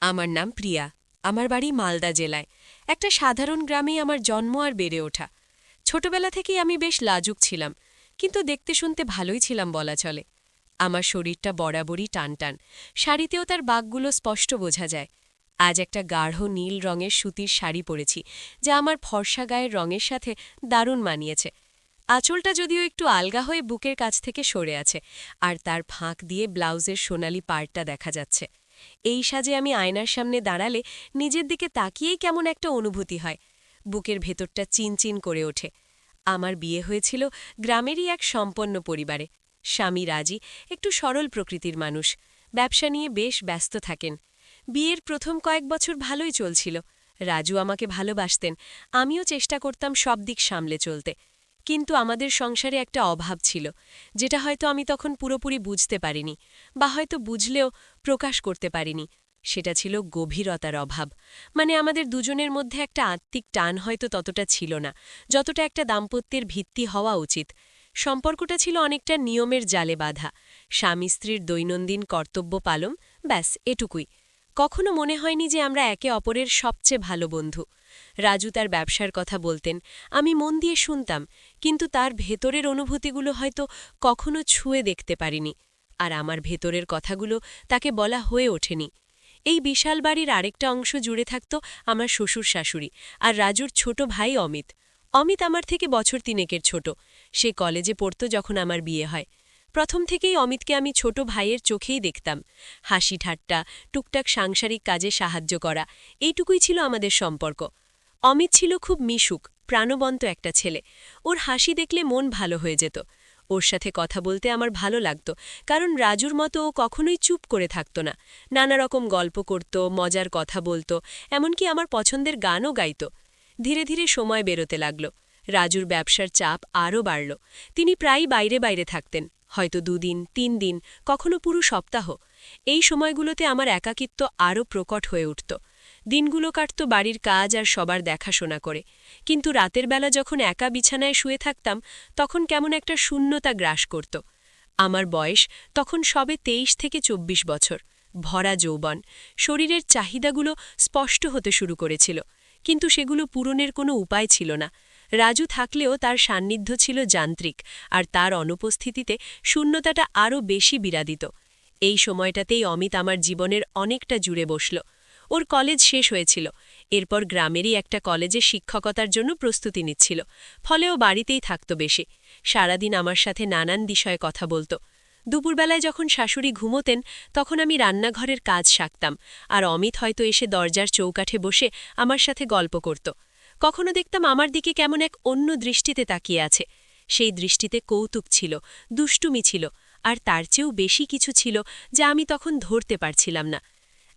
আমার নাম প্রিয়া। আমার বাড়ি মালদা জেলায়। একটা সাধারণ গ্রামেই আমার জন্ম আর বেড়ে ওঠা। ছোটবেলা থেকেই আমি বেশ লাজুক ছিলাম, কিন্তু দেখতে শুনতে ভালোই ছিলাম বলা চলে। আমার শরীরটা বরাবরই টানটান, শাড়িতেও তার বাঁকগুলো স্পষ্ট বোঝা যায়। আজ একটা গাঢ় নীল রঙের সুতির শাড়ি পরেছি, যা আমার ফর্সা গায়ের রঙের সাথে দারুণ মানিয়েছে। আঁচলটা যদিও একটু আলগা হয়ে বুকের কাছ থেকে সরে আছে, আর তার ফাঁক দিয়ে ব্লাউজের সোনালি পাড়টা দেখা যাচ্ছে। এই সাজে আমি আয়নার সামনে দাঁড়ালে নিজের দিকে তাকিয়েই কেমন একটা অনুভূতি হয়। বুকের ভেতরটা চিনচিন করে ওঠে। আমার বিয়ে হয়েছিল গ্রামেরই এক সম্পন্ন পরিবারে। স্বামী রাজি, একটু সরল প্রকৃতির মানুষ, ব্যবসা নিয়ে বেশ ব্যস্ত থাকেন। বিয়ের প্রথম কয়েক বছর ভালোই চলছিল। রাজু আমাকে ভালোবাসতেন, আমিও চেষ্টা করতাম সব দিক সামলে চলতে। কিন্তু আমাদের সংসারে একটা অভাব ছিল, যেটা হয়তো আমি তখন পুরোপুরি বুঝতে পারিনি, বা হয়তো বুঝলেও প্রকাশ করতে পারিনি। সেটা ছিল গভীরতার অভাব। মানে আমাদের দুজনের মধ্যে একটা আত্মিক টান হয়তো ততটা ছিল না, যতটা একটা দাম্পত্যের ভিত্তি হওয়া উচিত। সম্পর্কটা ছিল অনেকটা নিয়মের জালে বাঁধা, স্বামী স্ত্রীর দৈনন্দিন কর্তব্য পালন, ব্যাস এটুকুই। কখনো মনে হয়নি যে আমরা একে অপরের সবচেয়ে ভালো বন্ধু। রাজু তার ব্যবসার কথা বলতেন, আমি মন দিয়ে শুনতাম, কিন্তু তার ভেতরের অনুভূতিগুলো হয়তো কখনো ছুঁয়ে দেখতে পারিনি। আর আমার ভেতরের কথাগুলো তাকে বলা হয়ে ওঠেনি। এই বিশাল বাড়ির আরেকটা অংশ জুড়ে থাকত আমার শ্বশুর শাশুড়ি আর রাজুর ছোট ভাই অমিত। অমিত আমার থেকে বছর তিনেকের ছোট। সে কলেজে পড়ত যখন আমার বিয়ে হয়। প্রথম থেকেই অমিতকে আমি ছোট ভাইয়ের চোখেই দেখতাম। হাসি ঠাট্টা, টুকটাক সাংসারিক কাজে সাহায্য করা, এইটুকুই ছিল আমাদের সম্পর্ক। অমিত ছিল খুব মিশুক, প্রাণবন্ত একটা ছেলে। ওর হাসি দেখলে মন ভালো হয়ে যেত। ওর সাথে কথা বলতে আমার ভালো লাগত, কারণ রাজুর মতো ও কখনোই চুপ করে থাকত না। নানা রকম গল্প করত, মজার কথা বলত, এমনকি আমার পছন্দের গানও গাইত। ধীরে ধীরে সময় বেরোতে লাগল। রাজুর ব্যবসার চাপ আরও বাড়ল। তিনি প্রায়ই বাইরে বাইরে থাকতেন, হয়তো 2 দিন 3 দিন, কখনো পুরো সপ্তাহ। এই সময়গুলোতে আমার একাকিত্ব আরও প্রকট হয়ে উঠত। দিনগুলো কাটত বাড়ির কাজ আর সবার দেখাশোনা করে, কিন্তু রাতের বেলা যখন একা বিছানায় শুয়ে থাকতাম, তখন কেমন একটা শূন্যতা গ্রাস করত। আমার বয়স তখন সবে 23 থেকে 24 বছর, ভরা যৌবন। শরীরের চাহিদাগুলো স্পষ্ট হতে শুরু করেছিল, কিন্তু সেগুলো পূরণের কোনো উপায় ছিল না। রাজু থাকলেও তার সান্নিধ্য ছিল যান্ত্রিক, আর তার অনুপস্থিতিতে শূন্যতাটা আরও বেশি বিড়া দিত। এই সময়টাতেই অমিত আমার জীবনের অনেকটা জুড়ে বসল। ওর কলেজ শেষ হয়েছিল, এরপর গ্রামেরই একটা কলেজে শিক্ষকতার জন্য প্রস্তুতি নিচ্ছিল। ফলে ও বাড়িতেই থাকত বেশি। সারাদিন আমার সাথে নানান বিষয়ে কথা বলত। দুপুরবেলায় যখন শাশুড়ি ঘুমোতেন, তখন আমি রান্নাঘরের কাজ সারতাম, আর অমিত হয়তো এসে দরজার চৌকাঠে বসে আমার সাথে গল্প করত। কখনো দেখতাম আমার দিকে কেমন এক অন্য দৃষ্টিতে তাকিয়ে আছে। সেই দৃষ্টিতে কৌতুক ছিল, দুষ্টুমি ছিল, আর তার চেয়েও বেশি কিছু ছিল, যা আমি তখন ধরতে পারছিলাম না।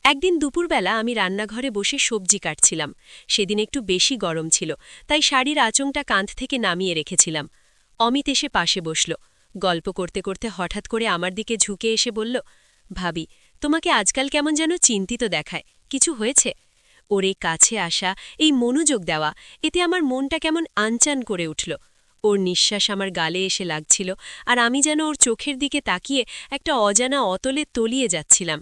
একদিন দুপুরবেলা আমি রান্নাঘরে বসে সবজি কাটছিলাম। সেদিন একটু বেশি গরম ছিল, তাই শাড়ির আঁচংটা কাঁধ থেকে নামিয়ে রেখেছিলাম। অমিত এসে পাশে বসল। গল্প করতে করতে হঠাৎ করে আমার দিকে ঝুঁকে এসে বলল, ভাবি, তোমাকে আজকাল কেমন যেন চিন্তিত দেখায়, কিছু হয়েছে? ওর এই কাছে আসা, এই মনোযোগ দেওয়া, এতে আমার মনটা কেমন আনচান করে উঠল। ওর নিঃশ্বাস আমার গালে এসে লাগছিল, আর আমি যেন ওর চোখের দিকে তাকিয়ে একটা অজানা অতলে তলিয়ে যাচ্ছিলাম।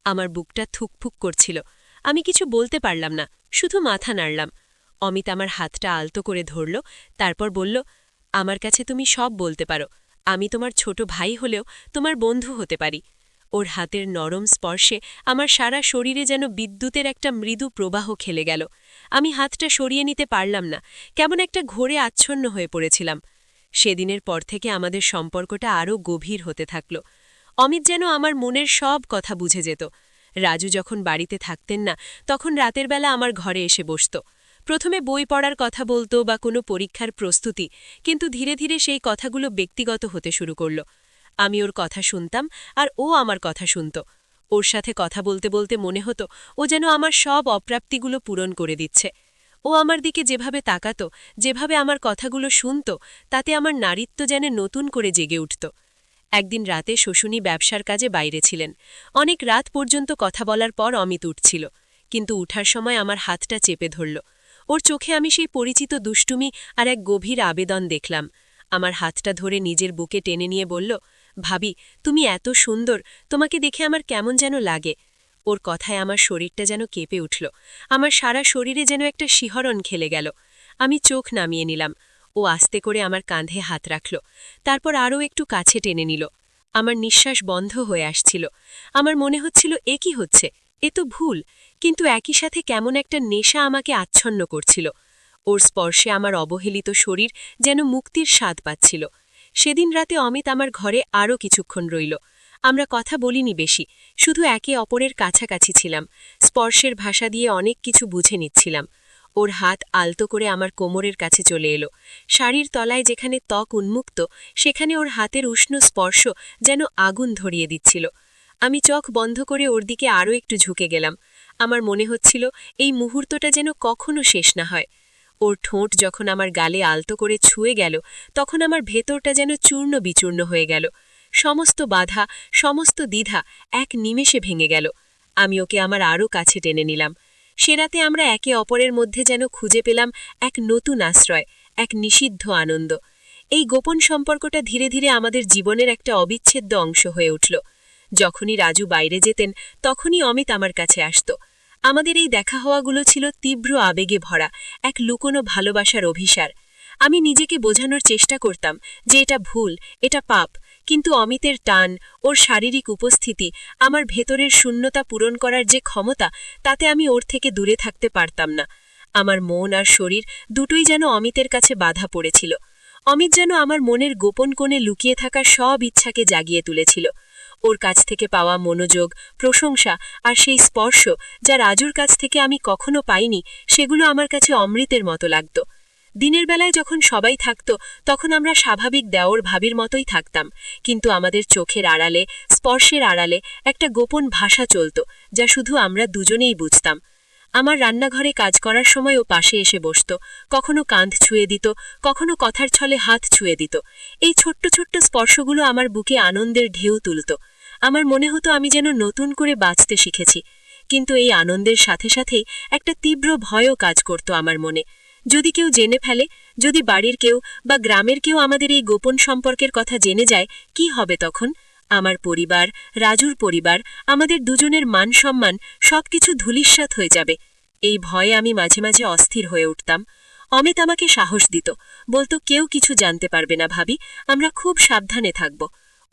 আমার বুকটা থুকফুক করছিল। আমি কিছু বলতে পারলাম না, শুধু মাথা নাড়লাম। অমিত আমার হাতটা আলতো করে ধরল, তারপর বলল, আমার কাছে তুমি সব বলতে পারো। আমি তোমার ছোট ভাই হলেও তোমার বন্ধু হতে পারি। ওর হাতের নরম স্পর্শে আমার সারা শরীরে যেন বিদ্যুতের একটা মৃদু প্রবাহ খেলে গেল। আমি হাতটা সরিয়ে নিতে পারলাম না, কেমন একটা ঘোরে আচ্ছন্ন হয়ে পড়েছিলাম। সেদিনের পর থেকে আমাদের সম্পর্কটা আরও গভীর হতে থাকল। অমিত যেন আমার মনের সব কথা বুঝে যেত। রাজু যখন বাড়িতে থাকতেন না, তখন রাতের বেলা আমার ঘরে এসে বসত। প্রথমে বই পড়ার কথা বলতো বা কোনো পরীক্ষার প্রস্তুতি, কিন্তু ধীরে ধীরে সেই কথাগুলো ব্যক্তিগত হতে শুরু করল। আমি ওর কথা শুনতাম, আর ও আমার কথা শুনত। ওর সাথে কথা বলতে বলতে মনে হতো ও যেন আমার সব অপ্রাপ্তিগুলো পূরণ করে দিচ্ছে। ও আমার দিকে যেভাবে তাকাত, যেভাবে আমার কথাগুলো শুনত, তাতে আমার নারীত্ব যেন নতুন করে জেগে উঠত। একদিন রাতে শশুনি ব্যবসার কাজে বাইরে ছিলেন। অনেক রাত পর্যন্ত কথা বলার পর অমিত উঠছিল, কিন্তু উঠার সময় আমার হাতটা চেপে ধরল। ওর চোখে আমি সেই পরিচিত দুষ্টুমি আর এক গভীর আবেদন দেখলাম। আমার হাতটা ধরে নিজের বুকে টেনে নিয়ে বলল, ভাবি, তুমি এত সুন্দর, তোমাকে দেখে আমার কেমন যেন লাগে। ওর কথায় আমার শরীরটা যেন কেঁপে উঠল। আমার সারা শরীরে যেন একটা শিহরণ খেলে গেল। আমি চোখ নামিয়ে নিলাম। ও আস্তে করে আমার কাঁধে হাত রাখল, তারপর আরও একটু কাছে টেনে নিল। আমার নিঃশ্বাস বন্ধ হয়ে আসছিল। আমার মনে হচ্ছিল এ কি হচ্ছে, এ তো ভুল, কিন্তু একই সাথে কেমন একটা নেশা আমাকে আচ্ছন্ন করছিল। ওর স্পর্শে আমার অবহেলিত শরীর যেন মুক্তির স্বাদ পাচ্ছিল। সেদিন রাতে অমিত আমার ঘরে আরও কিছুক্ষণ রইল। আমরা কথা বলিনি বেশি, শুধু একে অপরের কাছাকাছি ছিলাম, স্পর্শের ভাষা দিয়ে অনেক কিছু বুঝে নিচ্ছিলাম। ওর হাত আলতো করে আমার কোমরের কাছে চলে এলো। শাড়ির তলায় যেখানে ত্বক উন্মুক্ত, সেখানে ওর হাতের উষ্ণ স্পর্শ যেন আগুন ধরিয়ে দিচ্ছিল। আমি চোখ বন্ধ করে ওর দিকে আরও একটু ঝুঁকে গেলাম। আমার মনে হচ্ছিল এই মুহূর্তটা যেন কখনো শেষ না হয়। ওর ঠোঁট যখন আমার গালে আলতো করে ছুঁয়ে গেল, তখন আমার ভেতরটা যেন চূর্ণ বিচূর্ণ হয়ে গেল। সমস্ত বাধা, সমস্ত দ্বিধা এক নিমেষে ভেঙে গেল। আমি ওকে আমার আরও কাছে টেনে নিলাম। সে রাতে আমরা একে অপরের মধ্যে যেন খুঁজে পেলাম এক নতুন আশ্রয়, এক নিষিদ্ধ আনন্দ। এই গোপন সম্পর্কটা ধীরে ধীরে আমাদের জীবনের একটা অবিচ্ছেদ্য অংশ হয়ে উঠল। যখনই রাজু বাইরে যেতেন, তখনই অমিত আমার কাছে আসত। আমাদের এই দেখা হওয়াগুলো ছিল তীব্র আবেগে ভরা এক লুকোনো ভালোবাসার অভিসার। আমি নিজেকে বোঝানোর চেষ্টা করতাম যে এটা ভুল, এটা পাপ, কিন্তু অমিতের টান, ওর শারীরিক উপস্থিতি, আমার ভেতরের শূন্যতা পূরণ করার যে ক্ষমতা, তাতে আমি ওর থেকে দূরে থাকতে পারতাম না। আমার মন আর শরীর দুটোই যেন অমিতের কাছে বাধা পড়েছিল। অমিত যেন আমার মনের গোপন কোণে লুকিয়ে থাকা সব ইচ্ছাকে জাগিয়ে তুলেছিল। ওর কাছ থেকে পাওয়া মনোযোগ, প্রশংসা আর সেই স্পর্শ, যা রাজুর কাছ থেকে আমি কখনো পাইনি, সেগুলো আমার কাছে অমৃতের মতো লাগত। দিনের বেলায় যখন সবাই থাকত, তখন আমরা স্বাভাবিক দেওর ভাবির মতোই থাকতাম, কিন্তু আমাদের চোখের আড়ালে, স্পর্শের আড়ালে একটা গোপন ভাষা চলত, যা শুধু আমরা দুজনেই বুঝতাম। আমার রান্নাঘরে কাজ করার সময় ও পাশে এসে বসত, কখনো কাঁধ ছুঁয়ে দিত, কখনো কথার ছলে হাত ছুঁয়ে দিত। এই ছোট্ট ছোট্ট স্পর্শগুলো আমার বুকে আনন্দের ঢেউ তুলত। আমার মনে হতো আমি যেন নতুন করে বাঁচতে শিখেছি। কিন্তু এই আনন্দের সাথে সাথেই একটা তীব্র ভয়ও কাজ করত আমার মনে। যদি কেউ জেনে ফেলে, যদি বাড়ির কেউ বা গ্রামের কেউ আমাদের এই গোপন সম্পর্কের কথা জেনে যায়, কি হবে তখন? আমার পরিবার, রাজুর পরিবার, আমাদের দুজনের মান সম্মান সবকিছু ধূলিসাৎ হয়ে যাবে। এই ভয়ে আমি মাঝে মাঝে অস্থির হয়ে উঠতাম। অমিত আমাকে সাহস দিত, বলতো কেউ কিছু জানতে পারবে না ভাবি, আমরা খুব সাবধানে থাকব।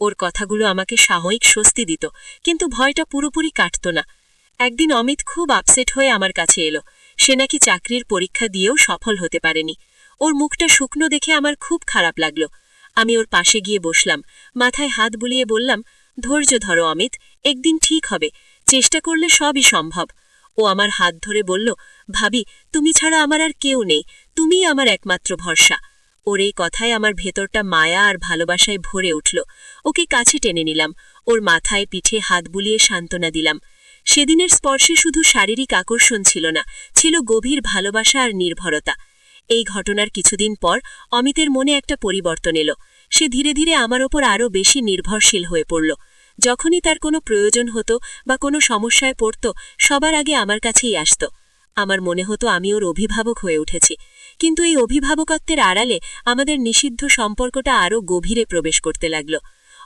ওর কথাগুলো আমাকে সাময়িক স্বস্তি দিত, কিন্তু ভয়টা পুরোপুরি কাটত না। একদিন অমিত খুব আপসেট হয়ে আমার কাছে এলো। সে নাকি চাকরির পরীক্ষা দিয়েও সফল হতে পারেনি। ওর মুখটা শুকনো দেখে আমার খুব খারাপ লাগলো। আমি ওর পাশে গিয়ে বসলাম, মাথায় হাত বুলিয়ে বললাম, ধৈর্য ধরো অমিত, একদিন ঠিক হবে, চেষ্টা করলে সবই সম্ভব। ও আমার হাত ধরে বলল, ভাবি, তুমি ছাড়া আমার আর কেউ নেই, তুমিই আমার একমাত্র ভরসা। ওর এই কথায় আমার ভেতরটা মায়া আর ভালোবাসায় ভরে উঠল। ওকে কাছে টেনে নিলাম, ওর মাথায় পিঠে হাত বুলিয়ে সান্ত্বনা দিলাম। সেদিনের স্পর্শে শুধু শারীরিক আকর্ষণ ছিল না, ছিল গভীর ভালোবাসা আর নির্ভরতা। এই ঘটনার কিছুদিন পর অমিতের মনে একটা পরিবর্তন এলো। সে ধীরে ধীরে আমার ওপর আরও বেশি নির্ভরশীল হয়ে পড়ল। যখনই তার কোনো প্রয়োজন হতো বা কোনো সমস্যায় পড়ত, সবার আগে আমার কাছেই আসত। আমার মনে হতো আমি ওর অভিভাবক হয়ে উঠেছি। কিন্তু এই অভিভাবকত্বের আড়ালে আমাদের নিষিদ্ধ সম্পর্কটা আরও গভীরে প্রবেশ করতে লাগল।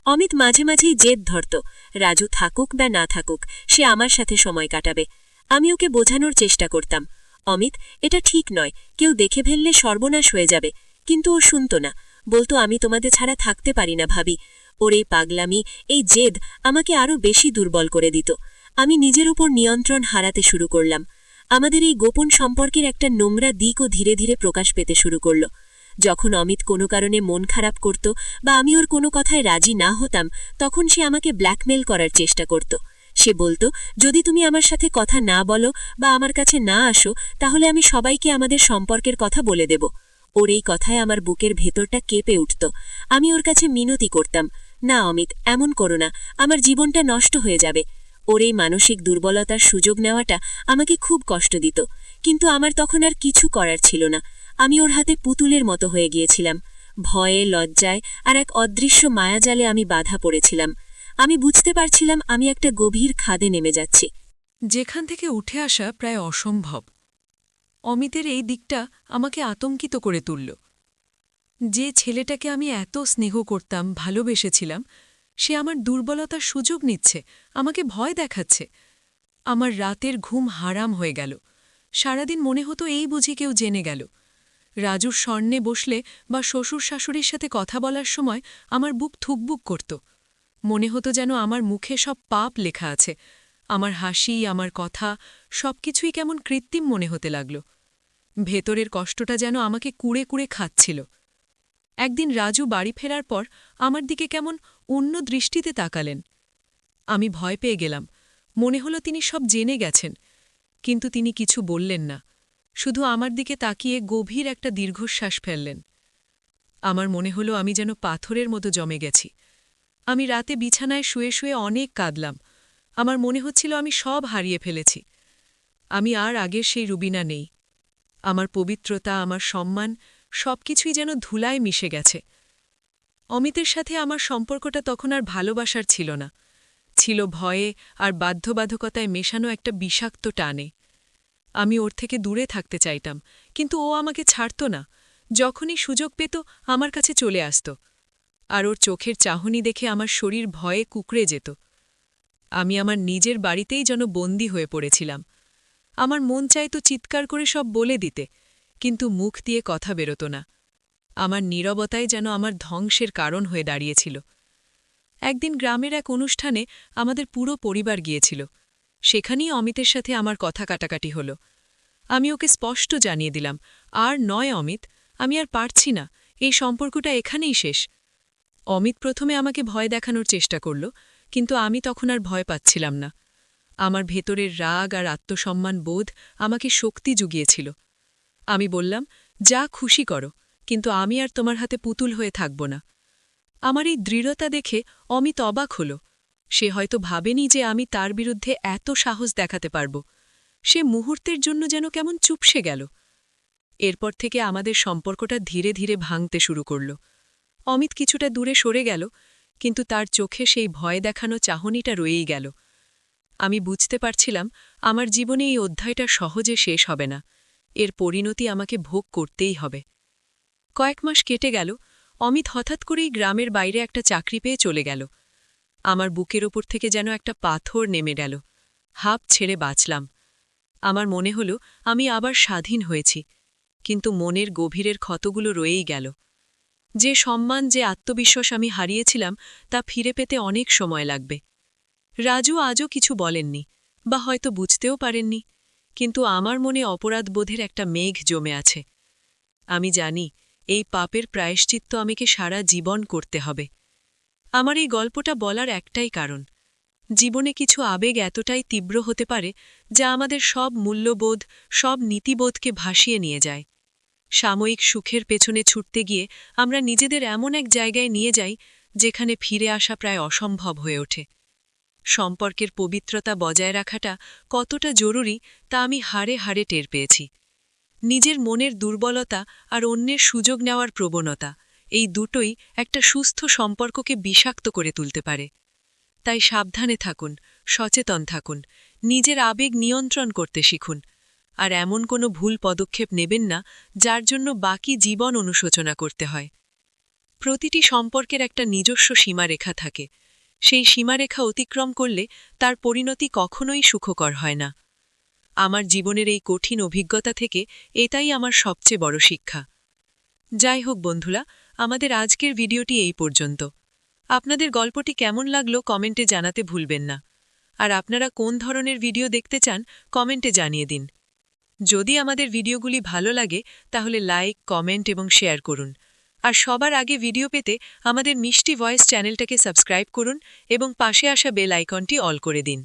অমিত মাঝে মাঝেই জেদ ধরত, রাজু থাকুক বা না থাকুক, সে আমার সাথে সময় কাটাবে। আমি ওকে বোঝানোর চেষ্টা করতাম, অমিত, এটা ঠিক নয়, কেউ দেখে ফেললে সর্বনাশ হয়ে যাবে। কিন্তু ও শুনত না, বলতো আমি তোমাদের ছাড়া থাকতে পারি না ভাবি। ওর এই পাগলামি, এই জেদ আমাকে আরও বেশি দুর্বল করে দিত। আমি নিজের উপর নিয়ন্ত্রণ হারাতে শুরু করলাম। আমাদের এই গোপন সম্পর্কের একটা নোংরা দিকও ধীরে ধীরে প্রকাশ পেতে শুরু করল। যখন অমিত কোনো কারণে মন খারাপ করত বা আমি ওর কোনো কথায় রাজি না হতাম, তখন সে আমাকে ব্ল্যাকমেল করার চেষ্টা করত। সে বলতো, যদি তুমি আমার সাথে কথা না বলো বা আমার কাছে না আসো, তাহলে আমি সবাইকে আমাদের সম্পর্কের কথা বলে দেব। ওর এই কথায় আমার বুকের ভেতরটা কেঁপে উঠত। আমি ওর কাছে মিনতি করতাম, না অমিত, এমন করো না, আমার জীবনটা নষ্ট হয়ে যাবে। ওর এই মানসিক দুর্বলতার সুযোগ নেওয়াটা আমাকে খুব কষ্ট দিত, কিন্তু আমার তখন আর কিছু করার ছিল না। আমি ওর হাতে পুতুলের মতো হয়ে গিয়েছিলাম। ভয়ে, লজ্জায় আর এক অদৃশ্য মায়াজালে আমি বাধা পড়েছিলাম। আমি বুঝতে পারছিলাম আমি একটা গভীর খাদে নেমে যাচ্ছি, যেখান থেকে উঠে আসা প্রায় অসম্ভব। অমিতের এই দিকটা আমাকে আতঙ্কিত করে তুলল। যে ছেলেটাকে আমি এত স্নেহ করতাম, ভালোবেসেছিলাম, সে আমার দুর্বলতার সুযোগ নিচ্ছে, আমাকে ভয় দেখাচ্ছে। আমার রাতের ঘুম হারাম হয়ে গেল। সারাদিন মনে হতো এই বুঝি কেউ জেনে গেল। রাজুর স্বর্ণে বসলে বা শ্বশুর শাশুড়ির সাথে কথা বলার সময় আমার বুক থুকবুক করত। মনে হতো যেন আমার মুখে সব পাপ লেখা আছে। আমার হাসি, আমার কথা সবকিছুই কেমন কৃত্রিম মনে হতে লাগল। ভেতরের কষ্টটা যেন আমাকে কুড়ে কুড়ে খাচ্ছিল। একদিন রাজু বাড়ি ফেরার পর আমার দিকে কেমন অন্য দৃষ্টিতে তাকালেন। আমি ভয় পেয়ে গেলাম। মনে হলো তিনি সব জেনে গেছেন, কিন্তু তিনি কিছু বললেন না, শুধু আমার দিকে তাকিয়ে গভীর একটা দীর্ঘশ্বাস ফেললেন। আমার মনে হলো আমি যেন পাথরের মতো জমে গেছি। আমি রাতে বিছানায় শুয়ে শুয়ে অনেক কাঁদলাম। আমার মনে হচ্ছিল আমি সব হারিয়ে ফেলেছি। আমি আর আগের সেই রুবিনা নেই। আমার পবিত্রতা, আমার সম্মান সবকিছুই যেন ধুলায় মিশে গেছে। অমিতের সাথে আমার সম্পর্কটা তখন আর ভালোবাসার ছিল না, ছিল ভয়ে আর বাধ্যবাধকতায় মেশানো একটা বিষাক্ত টানে। আমি ওর থেকে দূরে থাকতে চাইতাম, কিন্তু ও আমাকে ছাড়ত না। যখনই সুযোগ পেত আমার কাছে চলে আসত, আর ওর চোখের চাহনি দেখে আমার শরীর ভয়ে কুঁকড়ে যেত। আমি আমার নিজের বাড়িতেই যেন বন্দী হয়ে পড়েছিলাম। আমার মন চাইত চিৎকার করে সব বলে দিতে, কিন্তু মুখ দিয়ে কথা বেরোত না। আমার নীরবতাই যেন আমার ধ্বংসের কারণ হয়ে দাঁড়িয়েছিল। একদিন গ্রামের এক অনুষ্ঠানে আমাদের পুরো পরিবার গিয়েছিল। সেখানেই অমিতের সাথে আমার কথা কাটাকাটি হল। আমি ওকে স্পষ্ট জানিয়ে দিলাম, আর নয় অমিত, আমি আর পারছি না, এই সম্পর্কটা এখানেই শেষ। অমিত প্রথমে আমাকে ভয় দেখানোর চেষ্টা করল, কিন্তু আমি তখন আর ভয় পাচ্ছিলাম না। আমার ভেতরের রাগ আর আত্মসম্মান বোধ আমাকে শক্তি জুগিয়েছিল। আমি বললাম, যা খুশি করো, কিন্তু আমি আর তোমার হাতে পুতুল হয়ে থাকব না। আমার এই দৃঢ়তা দেখে অমিত অবাক হল। সে হয়তো ভাবেনি যে আমি তার বিরুদ্ধে এত সাহস দেখাতে পারব। সে মুহূর্তের জন্য যেন কেমন চুপসে গেল। এরপর থেকে আমাদের সম্পর্কটা ধীরে ধীরে ভাঙতে শুরু করল। অমিত কিছুটা দূরে সরে গেল, কিন্তু তার চোখে সেই ভয় দেখানো চাহনিটা রয়েই গেল। আমি বুঝতে পারছিলাম আমার জীবনে এই অধ্যায়টা সহজে শেষ হবে না, এর পরিণতি আমাকে ভোগ করতেই হবে। কয়েক মাস কেটে গেল। অমিত হঠাৎ করেই গ্রামের বাইরে একটা চাকরি পেয়ে চলে গেল। আমার বুকের ওপর থেকে যেন একটা পাথর নেমে গেল। হাঁপ ছেড়ে বাঁচলাম। আমার মনে হল আমি আবার স্বাধীন হয়েছি, কিন্তু মনের গভীরের ক্ষতগুলো রয়েই গেল। যে সম্মান, যে আত্মবিশ্বাস আমি হারিয়েছিলাম, তা ফিরে পেতে অনেক সময় লাগবে। রাজু আজও কিছু বলেননি, বা হয়তো বুঝতেও পারেননি, কিন্তু আমার মনে অপরাধবোধের একটা মেঘ জমে আছে। আমি জানি এই পাপের প্রায়শ্চিত্ত আমাকে সারা জীবন করতে হবে। আমার এই গল্পটা বলার একটাই কারণ, জীবনে কিছু আবেগ এতটাই তীব্র হতে পারে যা আমাদের সব মূল্যবোধ, সব নীতিবোধকে ভাসিয়ে নিয়ে যায়। সাময়িক সুখের পেছনে ছুটতে গিয়ে আমরা নিজেদের এমন এক জায়গায় নিয়ে যাই যেখানে ফিরে আসা প্রায় অসম্ভব হয়ে ওঠে। সম্পর্কের পবিত্রতা বজায় রাখাটা কতটা জরুরি তা আমি হাড়ে হাড়ে টের পেয়েছি। নিজের মনের দুর্বলতা আর অন্যের সুযোগ নেওয়ার প্রবণতা, এই দুটোই একটা সুস্থ সম্পর্ককে বিষাক্ত করে তুলতে পারে। তাই সাবধানে থাকুন, সচেতন থাকুন, নিজের আবেগ নিয়ন্ত্রণ করতে শিখুন, আর এমন কোনো ভুল পদক্ষেপ নেবেন না যার জন্য বাকি জীবন অনুশোচনা করতে হয়। প্রতিটি সম্পর্কের একটা নিজস্ব সীমারেখা থাকে। সেই সীমারেখা অতিক্রম করলে তার পরিণতি কখনোই সুখকর হয় না। আমার জীবনের এই কঠিন অভিজ্ঞতা থেকে এটাই আমার সবচেয়ে বড় শিক্ষা। যাই হোক বন্ধুরা, আমাদের আজকের ভিডিওটি এই পর্যন্ত। আপনাদের গল্পটি কেমন লাগলো কমেন্টে জানাতে ভুলবেন না। আর আপনারা কোন ধরনের ভিডিও দেখতে চান কমেন্টে জানিয়ে দিন। যদি আমাদের ভিডিওগুলি ভালো লাগে তাহলে লাইক, কমেন্ট এবং শেয়ার করুন। আর সবার আগে ভিডিও পেতে আমাদের মিষ্টি ভয়েস চ্যানেলটাকে সাবস্ক্রাইব করুন এবং পাশে আসা বেল আইকনটি অল করে দিন।